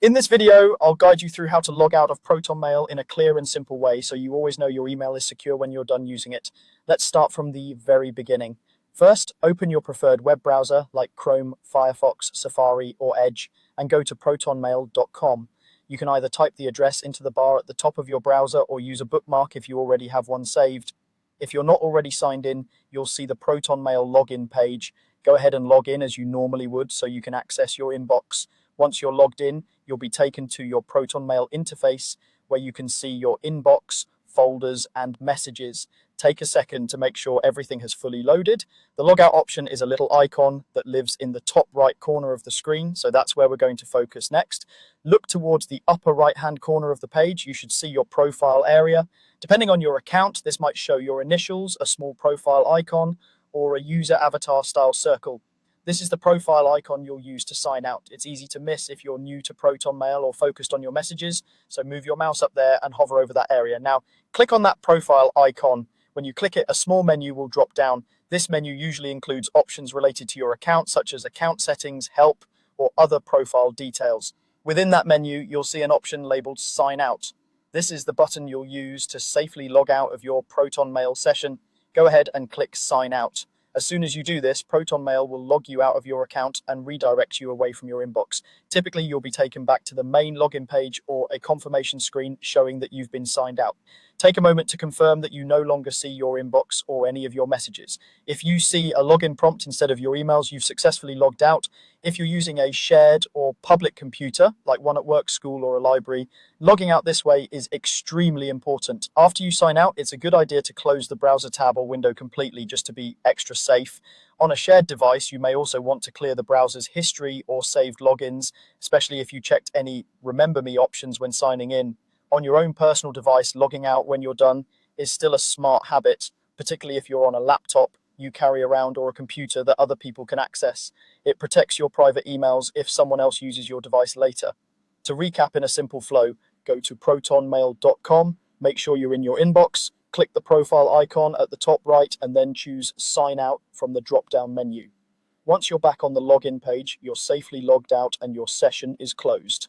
In this video, I'll guide you through how to log out of Protonmail in a clear and simple way so you always know your email is secure when you're done using it. Let's start from the very beginning. First, open your preferred web browser like Chrome, Firefox, Safari, or Edge and go to protonmail.com. You can either type the address into the bar at the top of your browser or use a bookmark if you already have one saved. If you're not already signed in, you'll see the Protonmail login page. Go ahead and log in as you normally would so you can access your inbox. Once you're logged in, you'll be taken to your Protonmail interface where you can see your inbox, folders, and messages. Take a second to make sure everything has fully loaded. The logout option is a little icon that lives in the top right corner of the screen, so that's where we're going to focus next. Look towards the upper right-hand corner of the page. You should see your profile area. Depending on your account, this might show your initials, a small profile icon, or a user avatar style circle. This is the profile icon you'll use to sign out. It's easy to miss if you're new to Protonmail or focused on your messages, so move your mouse up there and hover over that area. Now, click on that profile icon. When you click it, a small menu will drop down. This menu usually includes options related to your account, such as account settings, help, or other profile details. Within that menu, you'll see an option labeled Sign Out. This is the button you'll use to safely log out of your Protonmail session. Go ahead and click Sign Out. As soon as you do this, Protonmail will log you out of your account and redirect you away from your inbox. Typically, you'll be taken back to the main login page or a confirmation screen showing that you've been signed out. Take a moment to confirm that you no longer see your inbox or any of your messages. If you see a login prompt instead of your emails, you've successfully logged out. If you're using a shared or public computer, like one at work, school, or a library, logging out this way is extremely important. After you sign out, it's a good idea to close the browser tab or window completely just to be extra safe. On a shared device, you may also want to clear the browser's history or saved logins, especially if you checked any Remember Me options when signing in. On your own personal device, logging out when you're done is still a smart habit, particularly if you're on a laptop you carry around or a computer that other people can access. It protects your private emails if someone else uses your device later. To recap in a simple flow, go to protonmail.com, make sure you're in your inbox, click the profile icon at the top right, and then choose Sign Out from the drop-down menu. Once you're back on the login page, you're safely logged out and your session is closed.